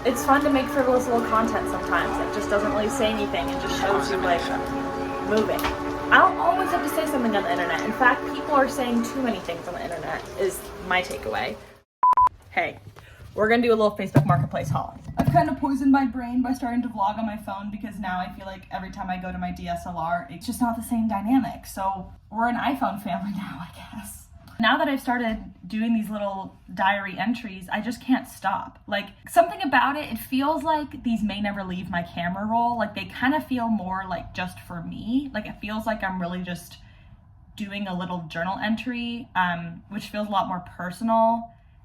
it's fun to make frivolous little content sometimes that just doesn't really say anything and just shows you like moving. I don't always have to say something on the internet. In fact, people are saying too many things on the internet is my takeaway. Hey, we're gonna do a little Facebook Marketplace haul. I've kind of poisoned my brain by starting to vlog on my phone because now I feel like every time I go to my DSLR, it's just not the same dynamic. So we're an iPhone family now, I guess. Now that I've started doing these little diary entries, I just can't stop. Like, something about it, it feels like these may never leave my camera roll. Like, they kind of feel more like just for me. Like, it feels like I'm really just doing a little journal entry, which feels a lot more personal.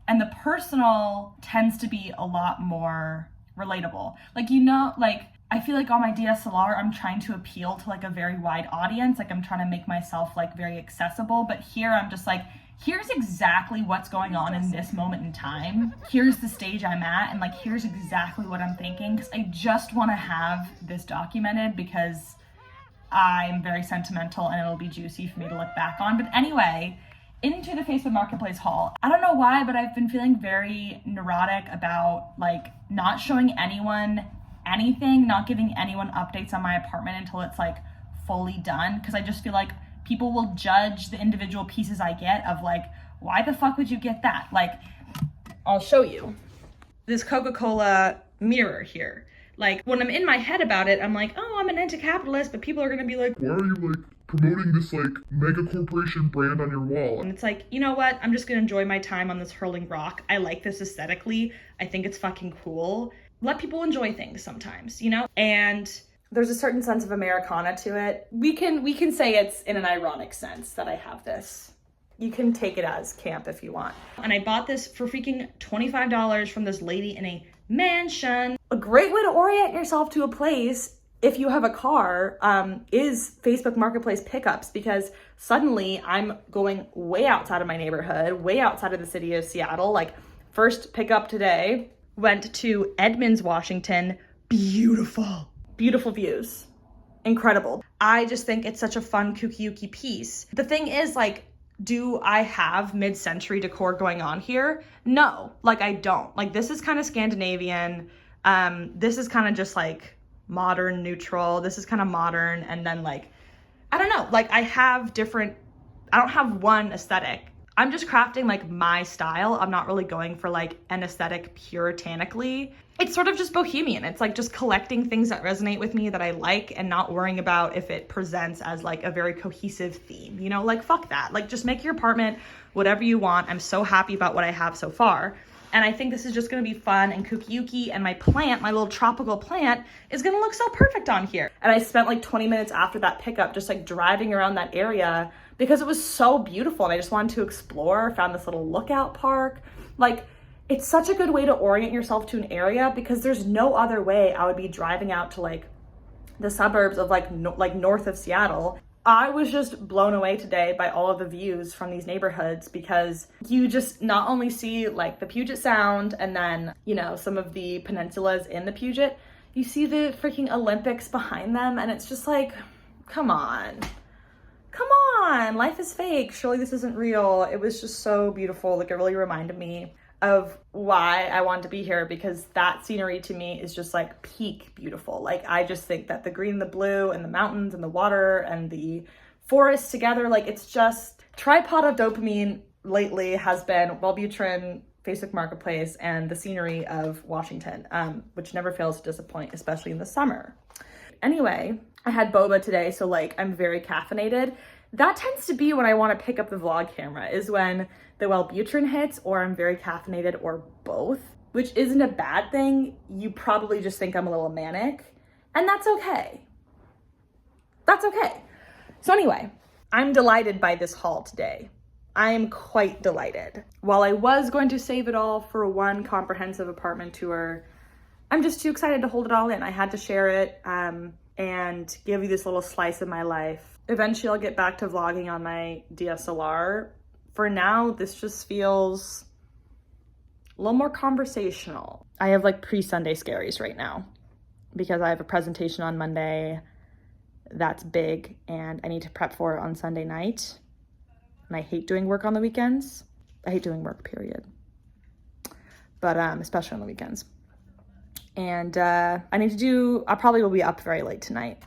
And the personal tends to be a lot more relatable. Like, you know, like, I feel like on my DSLR, I'm trying to appeal to like a very wide audience. Like, I'm trying to make myself like very accessible. But here I'm just like, here's exactly what's going on in this moment in time. Here's the stage I'm at. And like, here's exactly what I'm thinking. Because I just want to have this documented because I'm very sentimental and it'll be juicy for me to look back on. But anyway, into the Facebook Marketplace haul. I don't know why, but I've been feeling very neurotic about like not showing anyone anything, not giving anyone updates on my apartment until it's like fully done, because I just feel like people will judge the individual pieces I get of like, why the fuck would you get that? Like, I'll show you this Coca-Cola mirror here. Like, when I'm in my head about it, I'm like, oh, I'm an anti-capitalist, but people are gonna be like, why are you like promoting this like mega corporation brand on your wall? And it's like, you know what? I'm just gonna enjoy my time on this hurling rock. I like this aesthetically. I think it's fucking cool. Let people enjoy things sometimes, you know? And there's a certain sense of Americana to it. We can say it's in an ironic sense that I have this. You can take it as camp if you want. And I bought this for freaking $25 from this lady in a mansion. A great way to orient yourself to a place if you have a car is Facebook Marketplace pickups, because suddenly I'm going way outside of my neighborhood, way outside of the city of Seattle. Like, first pickup today, went to Edmonds, Washington. Beautiful, beautiful views. Incredible. I just think it's such a fun kooky piece. The thing is, like, do I have mid-century decor going on here? No, like I don't. Like, this is kind of Scandinavian. This is kind of just like modern neutral. This is kind of modern. And then like, I don't know, like I don't have one aesthetic. I'm just crafting like my style. I'm not really going for like an aesthetic puritanically. It's sort of just bohemian. It's like just collecting things that resonate with me that I like and not worrying about if it presents as like a very cohesive theme, you know, like fuck that. Like, just make your apartment whatever you want. I'm so happy about what I have so far. And I think this is just gonna be fun and kooky, and my plant, my little tropical plant, is gonna look so perfect on here. And I spent like 20 minutes after that pickup just like driving around that area because it was so beautiful and I just wanted to explore. Found this little lookout park. Like, it's such a good way to orient yourself to an area because there's no other way I would be driving out to like the suburbs of like north of Seattle. I was just blown away today by all of the views from these neighborhoods because you just not only see like the Puget Sound and then, you know, some of the peninsulas in the Puget, you see the freaking Olympics behind them, and it's just like, come on, life is fake. Surely this isn't real. It was just so beautiful. Like, it really reminded me of why I wanted to be here, because that scenery to me is just like peak beautiful. Like, I just think that the green and the blue and the mountains and the water and the forests together, like, it's just tripod of dopamine lately has been Wellbutrin, Facebook Marketplace, and the scenery of Washington, which never fails to disappoint, especially in the summer. Anyway, I had boba today, so like I'm very caffeinated. That tends to be when I want to pick up the vlog camera, is when the Wellbutrin hits or I'm very caffeinated, or both, which isn't a bad thing. You probably just think I'm a little manic, and that's okay. That's okay. So anyway, I'm delighted by this haul today. I am quite delighted. While I was going to save it all for one comprehensive apartment tour, I'm just too excited to hold it all in. I had to share it and give you this little slice of my life. Eventually I'll get back to vlogging on my DSLR. For now, this just feels a little more conversational. I have like pre-Sunday scaries right now because I have a presentation on Monday that's big and I need to prep for it on Sunday night. And I hate doing work on the weekends. I hate doing work, period. But especially on the weekends. And I probably will be up very late tonight.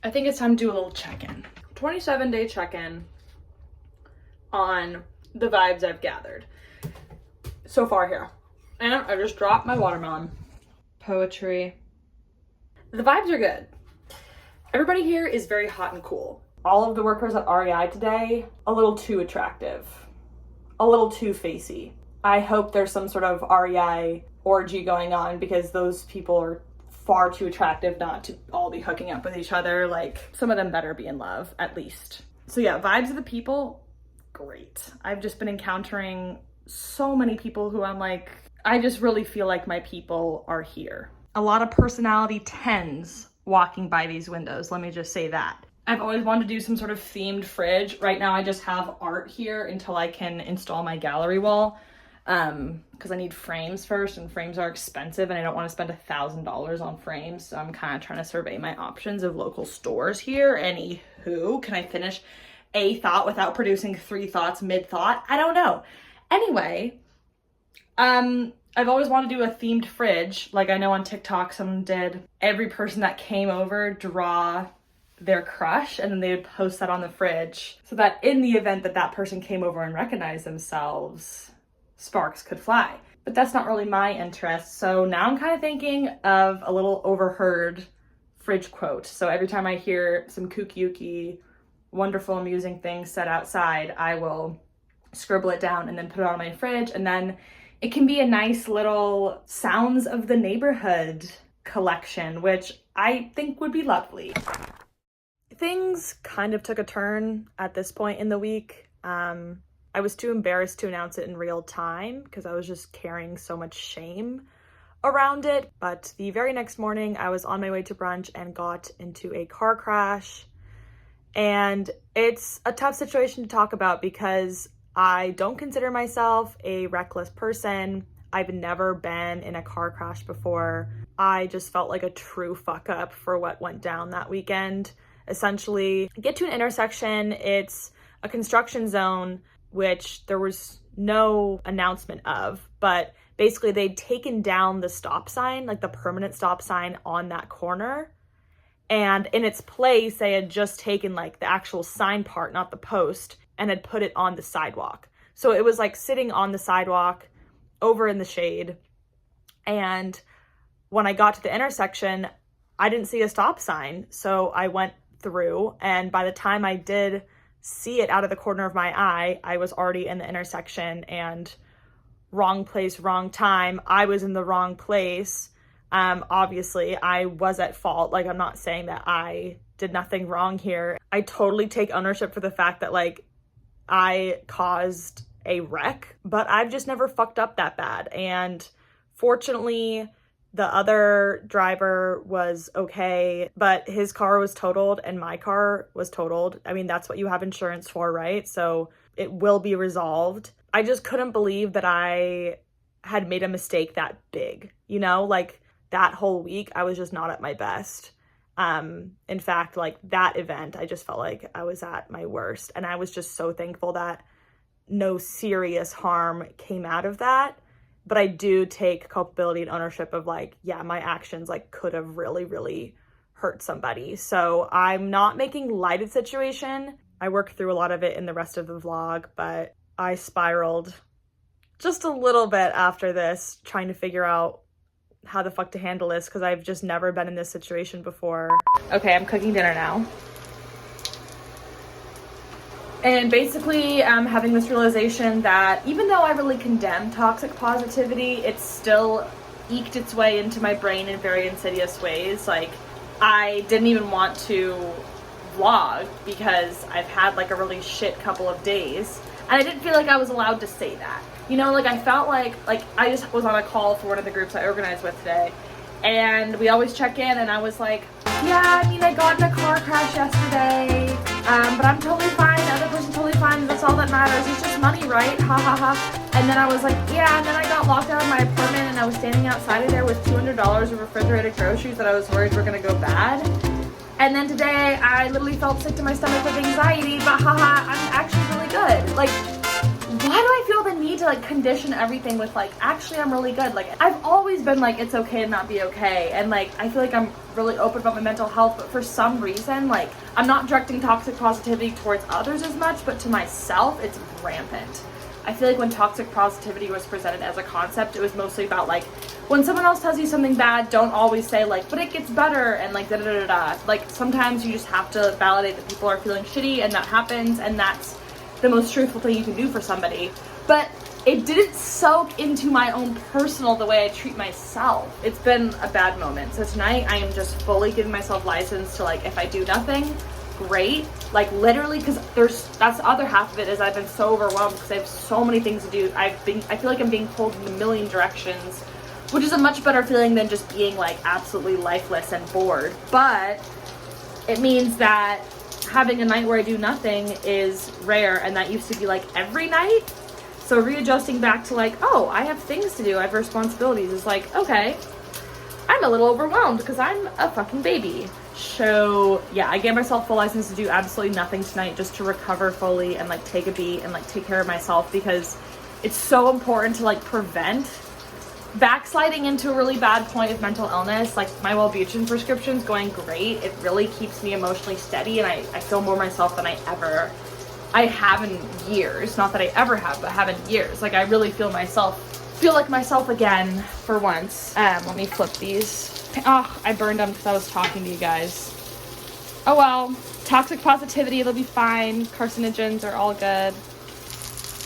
I think it's time to do a little check-in. 27-day check-in on the vibes I've gathered so far here. And I just dropped my watermelon. Poetry. The vibes are good. Everybody here is very hot and cool. All of the workers at REI today, a little too attractive. A little too facey. I hope there's some sort of REI orgy going on because those people are far too attractive not to all be hooking up with each other. Like, some of them better be in love, at least. So yeah, vibes of the people, great. I've just been encountering so many people who I'm like, I just really feel like my people are here. A lot of personality 10s walking by these windows, let me just say that. I've always wanted to do some sort of themed fridge. Right now I just have art here until I can install my gallery wall. Because I need frames first, and frames are expensive and I don't want to spend $1,000 on frames. So I'm kind of trying to survey my options of local stores here. Anywho, can I finish a thought without producing 3 thoughts mid-thought? I don't know. Anyway, I've always wanted to do a themed fridge. Like, I know on TikTok someone did every person that came over draw their crush, and then they would post that on the fridge so that in the event that that person came over and recognized themselves, sparks could fly. But that's not really my interest. So now I'm kind of thinking of a little overheard fridge quote. So every time I hear some kooky, wonderful, amusing things said outside, I will scribble it down and then put it on my fridge. And then it can be a nice little sounds of the neighborhood collection, which I think would be lovely. Things kind of took a turn at this point in the week. I was too embarrassed to announce it in real time because I was just carrying so much shame around it. But the very next morning, I was on my way to brunch and got into a car crash. And it's a tough situation to talk about because I don't consider myself a reckless person. I've never been in a car crash before. I just felt like a true fuck up for what went down that weekend. Essentially, get to an intersection, it's a construction zone, which there was no announcement of, but basically they'd taken down the stop sign, like the permanent stop sign on that corner. And in its place, they had just taken like the actual sign part, not the post, and had put it on the sidewalk. So it was like sitting on the sidewalk over in the shade. And when I got to the intersection, I didn't see a stop sign. So I went through, and by the time I did see it out of the corner of my eye, I was already in the intersection, and wrong place, wrong time. I was in the wrong place. Obviously I was at fault. Like, I'm not saying that I did nothing wrong here. I totally take ownership for the fact that like I caused a wreck, but I've just never fucked up that bad. And fortunately, the other driver was okay, but his car was totaled and my car was totaled. I mean, that's what you have insurance for, right? So it will be resolved. I just couldn't believe that I had made a mistake that big, you know? Like, that whole week, I was just not at my best. In fact, like, that event, I just felt like I was at my worst. And I was just so thankful that no serious harm came out of that. But I do take culpability and ownership of like, yeah, my actions like could have really, really hurt somebody. So I'm not making light of the situation. I worked through a lot of it in the rest of the vlog, but I spiraled just a little bit after this, trying to figure out how the fuck to handle this because I've just never been in this situation before. Okay, I'm cooking dinner now. And basically, I'm having this realization that even though I really condemn toxic positivity, it's still eked its way into my brain in very insidious ways. Like, I didn't even want to vlog because I've had like a really shit couple of days. And I didn't feel like I was allowed to say that. You know, like I felt like I just was on a call for one of the groups I organized with today. And we always check in and I was like, yeah, I mean, I got in a car crash yesterday, but I'm totally fine. The other person's totally fine. That's all that matters. It's just money, right? Ha ha ha. And then I was like, yeah, and then I got locked out of my apartment and I was standing outside of there with $200 of refrigerated groceries that I was worried were gonna go bad. And then today I literally felt sick to my stomach with anxiety, but haha, I'm actually really good. Like, why do I feel the need to like condition everything with like, actually I'm really good? Like I've always been like, it's okay to not be okay. And like, I feel like I'm really open about my mental health, but for some reason, like I'm not directing toxic positivity towards others as much, but to myself, it's rampant. I feel like when toxic positivity was presented as a concept, it was mostly about like, when someone else tells you something bad, don't always say like, but it gets better and like da da da da. Like sometimes you just have to validate that people are feeling shitty and that happens, and that's the most truthful thing you can do for somebody. But it didn't soak into my own personal, the way I treat myself. It's been a bad moment. So tonight I am just fully giving myself license to like, if I do nothing, great. Like literally, because that's the other half of it, is I've been so overwhelmed because I have so many things to do. I feel like I'm being pulled in a million directions, which is a much better feeling than just being like absolutely lifeless and bored. But it means that having a night where I do nothing is rare, and that used to be like every night. So readjusting back to like, oh, I have things to do, I have responsibilities, is like, okay, I'm a little overwhelmed because I'm a fucking baby. So yeah, I gave myself full license to do absolutely nothing tonight, just to recover fully and like take a beat and like take care of myself, because it's so important to like prevent backsliding into a really bad point of mental illness. Like my Wellbutrin prescription's going great. It really keeps me emotionally steady, and I feel more myself than I have in years. Not that I ever have, but have in years. Like I really feel like myself again for once. Let me flip these. Oh, I burned them because I was talking to you guys. Oh well, toxic positivity, it'll be fine. Carcinogens are all good.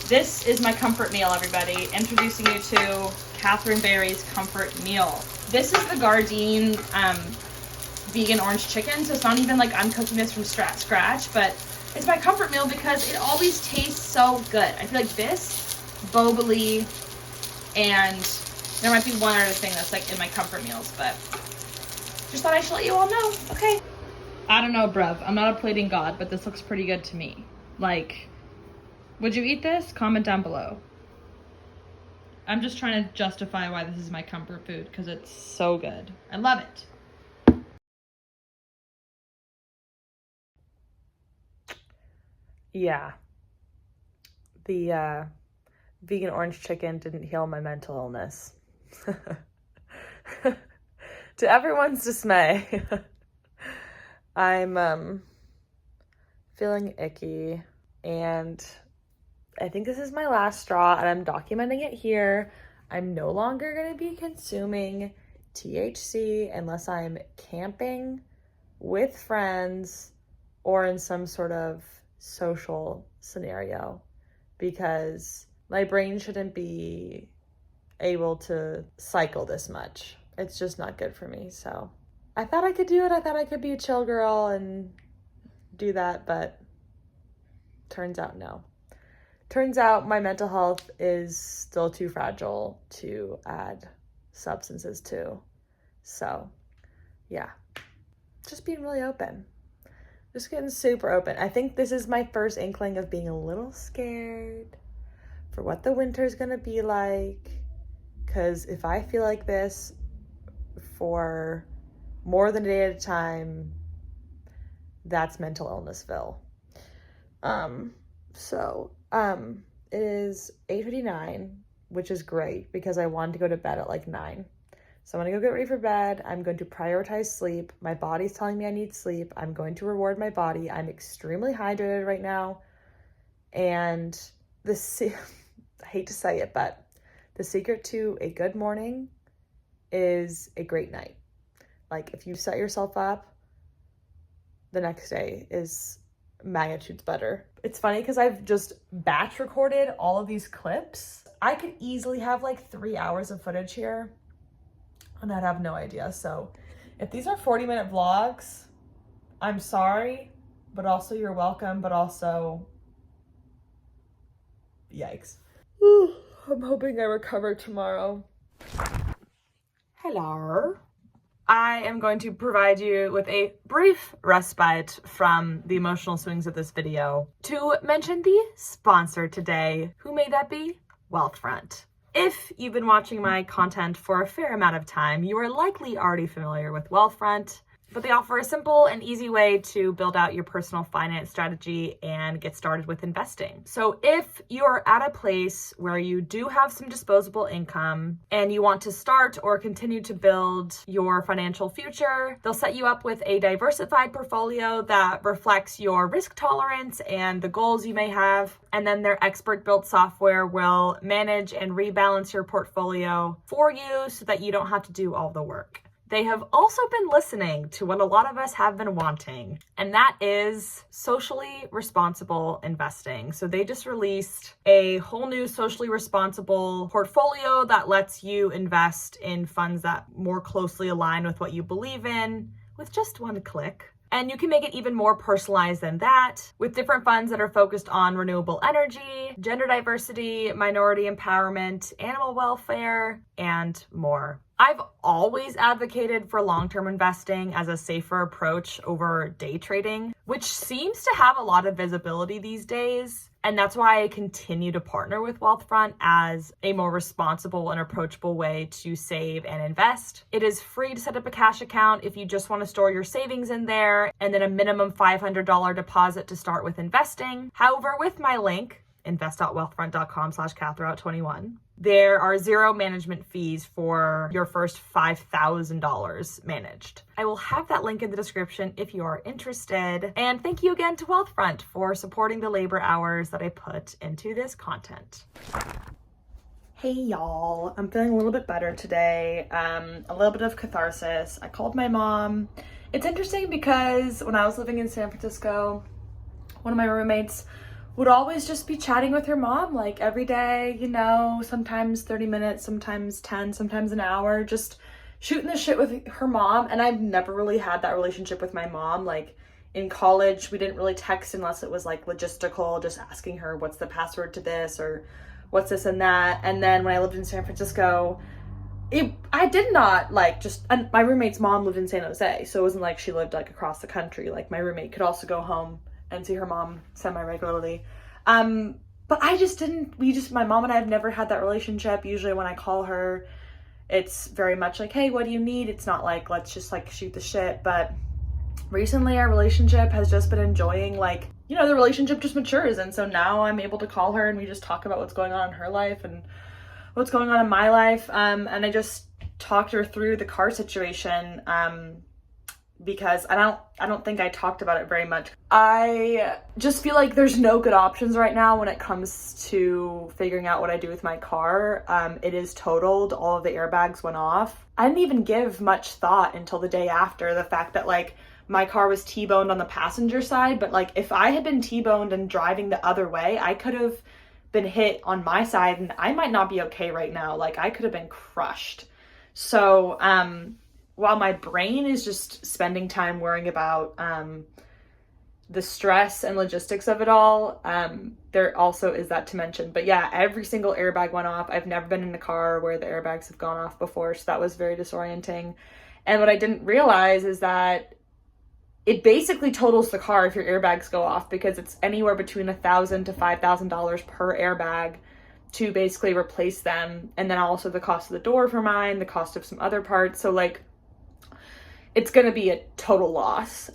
This is my comfort meal, everybody. Introducing you to Catherine Berry's comfort meal. This is the Gardein vegan orange chicken, so it's not even like I'm cooking this from scratch, but it's my comfort meal because it always tastes so good. I feel like this, boba, and there might be one other thing that's like in my comfort meals, but just thought I should let you all know. Okay. I don't know, bruv. I'm not a plating god, but this looks pretty good to me. Like, would you eat this? Comment down below. I'm just trying to justify why this is my comfort food, because it's so good. I love it. Yeah. The vegan orange chicken didn't heal my mental illness. To everyone's dismay. I'm feeling icky, and I think this is my last straw, and I'm documenting it here. I'm no longer going to be consuming THC unless I'm camping with friends or in some sort of social scenario, because my brain shouldn't be able to cycle this much. It's just not good for me. So I thought I could do it. I thought I could be a chill girl and do that, but turns out no. Turns out my mental health is still too fragile to add substances to. So yeah, just being really open. Just getting super open. I think this is my first inkling of being a little scared for what the winter's gonna be like. Because if I feel like this for more than a day at a time, that's mental illnessville. It is 8:59, which is great because I wanted to go to bed at like 9. So I'm gonna go get ready for bed. I'm going to prioritize sleep. My body's telling me I need sleep. I'm going to reward my body. I'm extremely hydrated right now. And I hate to say it, but the secret to a good morning is a great night. Like if you set yourself up, the next day is magnitudes better. It's funny because I've just batch recorded all of these clips. I could easily have like 3 hours of footage here, and I'd have no idea. So if these are 40-minute vlogs, I'm sorry, but also you're welcome, but also yikes. I'm hoping I recover tomorrow. Hello. I am going to provide you with a brief respite from the emotional swings of this video to mention the sponsor today. Who may that be? Wealthfront. If you've been watching my content for a fair amount of time, you are likely already familiar with Wealthfront. But they offer a simple and easy way to build out your personal finance strategy and get started with investing. So if you're at a place where you do have some disposable income and you want to start or continue to build your financial future, they'll set you up with a diversified portfolio that reflects your risk tolerance and the goals you may have. And then their expert built software will manage and rebalance your portfolio for you so that you don't have to do all the work. They have also been listening to what a lot of us have been wanting, and that is socially responsible investing. So they just released a whole new socially responsible portfolio that lets you invest in funds that more closely align with what you believe in with just one click. And you can make it even more personalized than that with different funds that are focused on renewable energy, gender diversity, minority empowerment, animal welfare, and more. I've always advocated for long-term investing as a safer approach over day trading, which seems to have a lot of visibility these days. And that's why I continue to partner with Wealthfront as a more responsible and approachable way to save and invest. It is free to set up a cash account if you just want to store your savings in there, and then a minimum $500 deposit to start with investing. However, with my link, invest.wealthfront.com/Katherout21, there are zero management fees for your first $5,000 managed. I will have that link in the description if you are interested. And thank you again to Wealthfront for supporting the labor hours that I put into this content. Hey y'all, I'm feeling a little bit better today. A little bit of catharsis. I called my mom. It's interesting because when I was living in San Francisco, one of my roommates would always just be chatting with her mom, like every day, you know, sometimes 30 minutes, sometimes 10, sometimes an hour, just shooting the shit with her mom. And I've never really had that relationship with my mom. Like in college, we didn't really text unless it was like logistical, just asking her what's the password to this or what's this and that. And then when I lived in San Francisco, I did not like and my roommate's mom lived in San Jose. So it wasn't like she lived like across the country. Like my roommate could also go home and see her mom semi-regularly. But I just didn't, my mom and I have never had that relationship. Usually when I call her, it's very much like, hey, what do you need? It's not like, let's just like shoot the shit. But recently our relationship has just been enjoying, like, you know, the relationship just matures. And so now I'm able to call her and we just talk about what's going on in her life and what's going on in my life. And I just talked her through the car situation, because I don't think I talked about it very much. I just feel like there's no good options right now when it comes to figuring out what I do with my car. It is totaled. All of the airbags went off. I didn't even give much thought until the day after the fact that like my car was T-boned on the passenger side, but like if I had been T-boned and driving the other way, I could have been hit on my side and I might not be okay right now. Like I could have been crushed. So, while my brain is just spending time worrying about the stress and logistics of it all, there also is that to mention. But yeah, every single airbag went off. I've never been in a car where the airbags have gone off before, so that was very disorienting. And what I didn't realize is that it basically totals the car if your airbags go off, because it's anywhere between $1,000 to $5,000 per airbag to basically replace them. And then also the cost of the door for mine, the cost of some other parts. So like, it's going to be a total loss.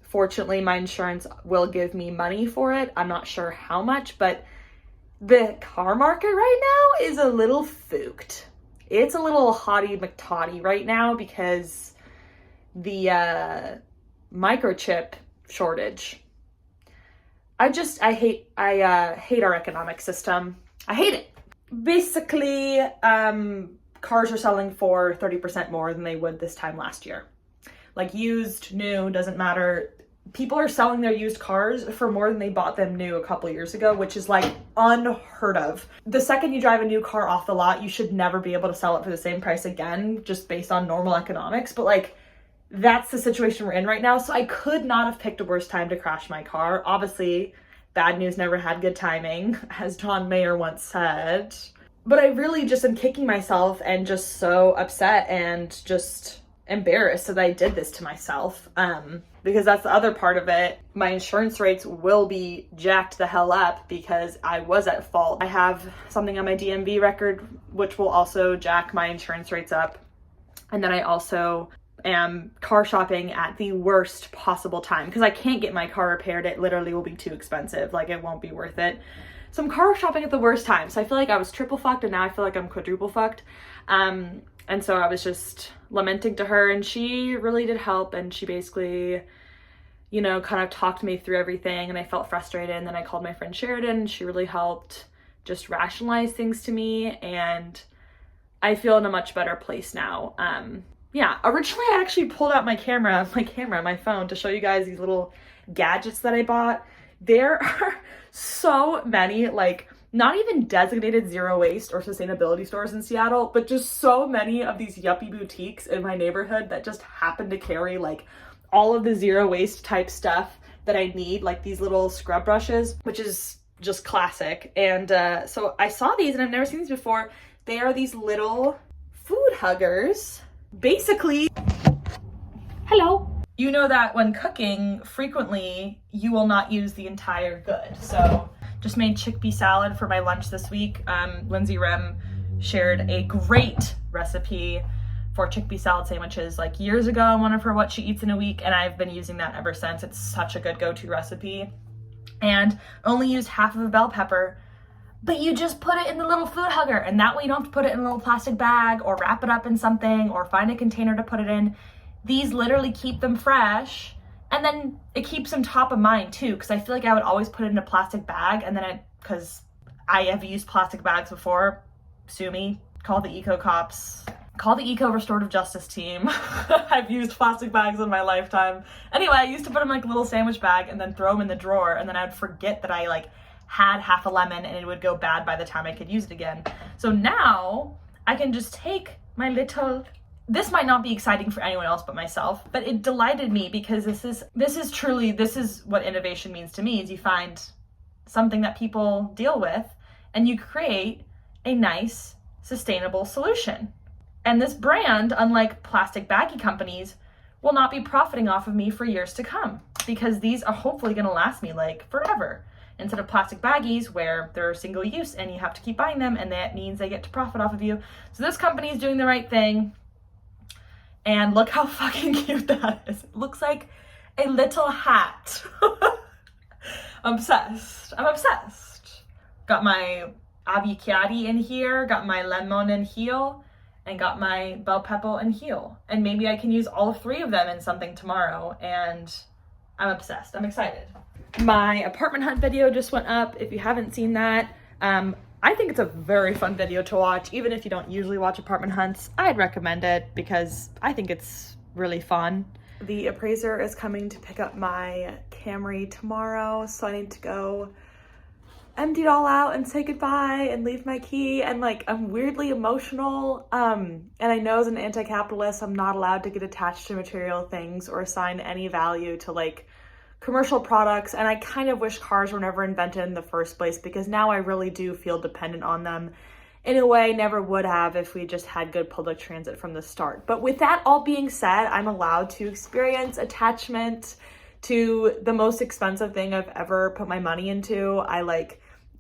Fortunately, my insurance will give me money for it. I'm not sure how much, but the car market right now is a little fooked. It's a little hottie McTotty right now because the microchip shortage. I hate our economic system. I hate it. Basically, cars are selling for 30% more than they would this time last year. Like used, new, doesn't matter. People are selling their used cars for more than they bought them new a couple years ago, which is like unheard of. The second you drive a new car off the lot, you should never be able to sell it for the same price again, just based on normal economics. But like, that's the situation we're in right now. So I could not have picked a worse time to crash my car. Obviously, bad news never had good timing, as John Mayer once said. But I really just am kicking myself and just so upset and just embarrassed that I did this to myself, because that's the other part of it. My insurance rates will be jacked the hell up because I was at fault. I have something on my DMV record which will also jack my insurance rates up, and then I also am car shopping at the worst possible time because I can't get my car repaired. It literally will be too expensive. Like, it won't be worth it. So I'm car shopping at the worst time. So I feel like I was triple fucked and now I feel like I'm quadruple fucked. And so I was just lamenting to her, and she really did help. And she basically, you know, kind of talked me through everything, and I felt frustrated. And then I called my friend Sheridan, and she really helped just rationalize things to me. And I feel in a much better place now. Yeah, originally I actually pulled out my phone to show you guys these little gadgets that I bought. There are so many, like, not even designated zero waste or sustainability stores in Seattle, but just so many of these yuppie boutiques in my neighborhood that just happen to carry like all of the zero waste type stuff that I need, like these little scrub brushes, which is just classic. And so I saw these and I've never seen these before. They are these little food huggers. Basically, hello. You know that when cooking, frequently you will not use the entire good. So just made chickpea salad for my lunch this week. Lindsay Rem shared a great recipe for chickpea salad sandwiches like years ago on one of her What She Eats in a Week, and I've been using that ever since. It's such a good go-to recipe. And only use half of a bell pepper, but you just put it in the little food hugger, and that way you don't have to put it in a little plastic bag or wrap it up in something or find a container to put it in. These literally keep them fresh. And then it keeps them top of mind too, because I feel like I would always put it in a plastic bag, and then because I have used plastic bags before, sue me, call the eco cops, call the eco restorative justice team. I've used plastic bags in my lifetime. Anyway, I used to put them in like a little sandwich bag and then throw them in the drawer, and then I'd forget that I like had half a lemon and it would go bad by the time I could use it again. So now I can just take my little. This might not be exciting for anyone else but myself, but it delighted me because this is what innovation means to me, is you find something that people deal with and you create a nice, sustainable solution. And this brand, unlike plastic baggy companies, will not be profiting off of me for years to come, because these are hopefully gonna last me like forever. Instead of plastic baggies where they're single use and you have to keep buying them, and that means they get to profit off of you. So this company is doing the right thing. And look how fucking cute that is. It looks like a little hat. I'm obsessed. Got my avocado in here, got my lemon in heel, and got my bell pepper in heel. And maybe I can use all three of them in something tomorrow. And I'm obsessed. I'm excited. My apartment hunt video just went up. If you haven't seen that, I think it's a very fun video to watch. Even if you don't usually watch apartment hunts, I'd recommend it because I think it's really fun. The appraiser is coming to pick up my Camry tomorrow, so I need to go empty it all out and say goodbye and leave my key. And like, I'm weirdly emotional. And I know as an anti-capitalist, I'm not allowed to get attached to material things or assign any value to like commercial products, and I kind of wish cars were never invented in the first place, because now I really do feel dependent on them in a way I never would have if we just had good public transit from the start. But with that all being said, I'm allowed to experience attachment to the most expensive thing I've ever put my money into. I like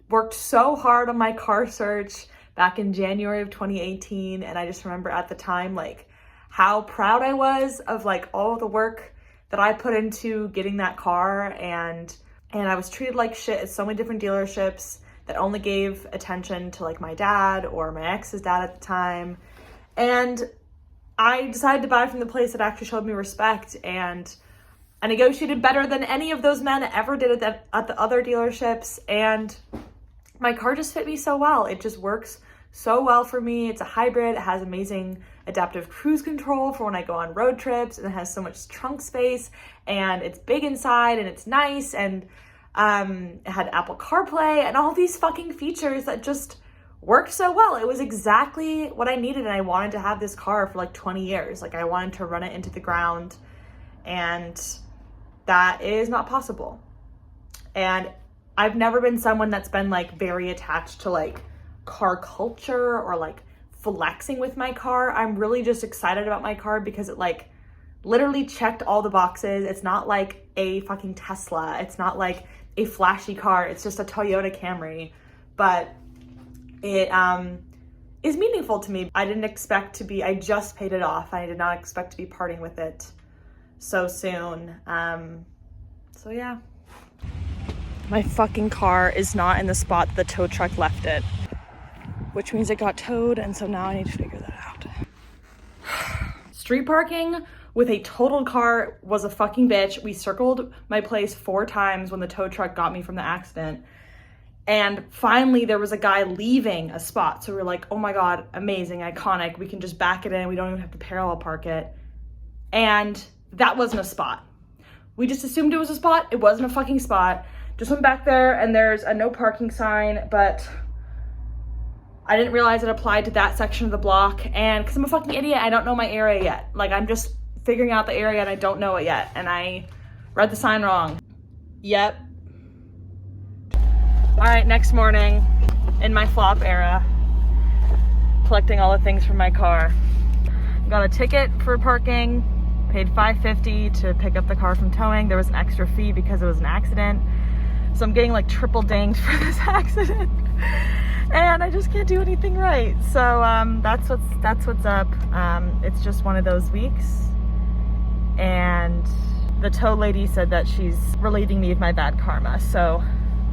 worked so hard on my car search back in January of 2018, and I just remember at the time like how proud I was of like all the work that I put into getting that car, and I was treated like shit at so many different dealerships that only gave attention to like my dad or my ex's dad at the time. And I decided to buy from the place that actually showed me respect, and I negotiated better than any of those men ever did at the other dealerships, and my car just fit me so well. It just works so well for me. It's a hybrid. It has amazing adaptive cruise control for when I go on road trips, and it has so much trunk space, and it's big inside, and it's nice, and it had Apple CarPlay and all these fucking features that just worked so well. It was exactly what I needed, and I wanted to have this car for like 20 years. Like, I wanted to run it into the ground, and that is not possible. And I've never been someone that's been like very attached to like car culture or like flexing with my car. I'm really just excited about my car because it like literally checked all the boxes. It's not like a fucking Tesla. It's not like a flashy car. It's just a Toyota Camry, but it is meaningful to me. I just paid it off. I did not expect to be parting with it so soon. So yeah. My fucking car is not in the spot the tow truck left it, which means it got towed, and so now I need to figure that out. Street parking with a totaled car was a fucking bitch. We circled my place 4 times when the tow truck got me from the accident. And finally there was a guy leaving a spot. So we were like, oh my God, amazing, iconic. We can just back it in. We don't even have to parallel park it. And that wasn't a spot. We just assumed it was a spot. It wasn't a fucking spot. Just went back there and there's a no parking sign, but I didn't realize it applied to that section of the block. And because I'm a fucking idiot, I don't know my area yet. Like, I'm just figuring out the area and I don't know it yet. And I read the sign wrong. Yep. All right, next morning in my flop era, collecting all the things from my car. Got a ticket for parking, paid $5.50 to pick up the car from towing. There was an extra fee because it was an accident. So I'm getting like triple dinged for this accident. And I just can't do anything right. So that's what's up. It's just one of those weeks. And the tow lady said that she's relieving me of my bad karma. So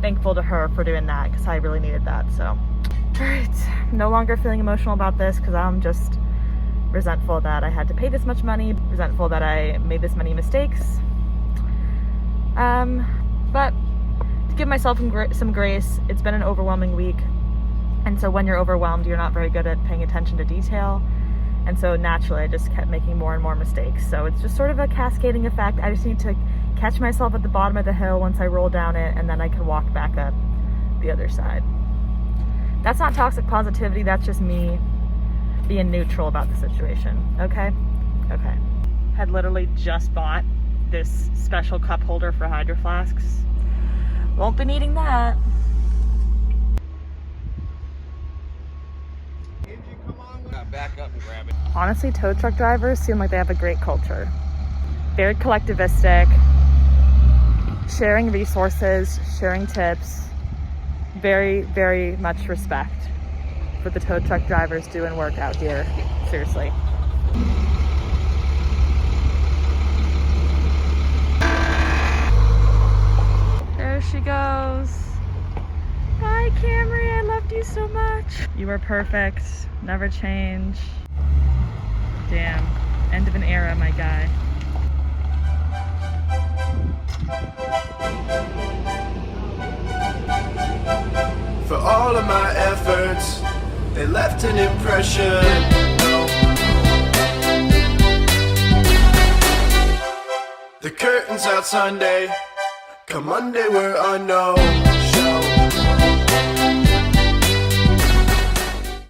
thankful to her for doing that because I really needed that. So, all right, no longer feeling emotional about this because I'm just resentful that I had to pay this much money, resentful that I made this many mistakes. But to give myself some grace, it's been an overwhelming week. And so when you're overwhelmed, you're not very good at paying attention to detail. And so naturally, I just kept making more and more mistakes. So it's just sort of a cascading effect. I just need to catch myself at the bottom of the hill once I roll down it, and then I can walk back up the other side. That's not toxic positivity. That's just me being neutral about the situation. Okay? Okay. Had literally just bought this special cup holder for Hydro Flasks. Won't be needing that. Back up and grab it. Honestly, tow truck drivers seem like they have a great culture. Very collectivistic, sharing resources, sharing tips. Very, very much respect for the tow truck drivers doing work out here. Seriously. There she goes. Hi, Camry. I loved you so much. You were perfect. Never change. Damn. End of an era, my guy. For all of my efforts, they left an impression. The curtains out Sunday, come Monday we're unknown.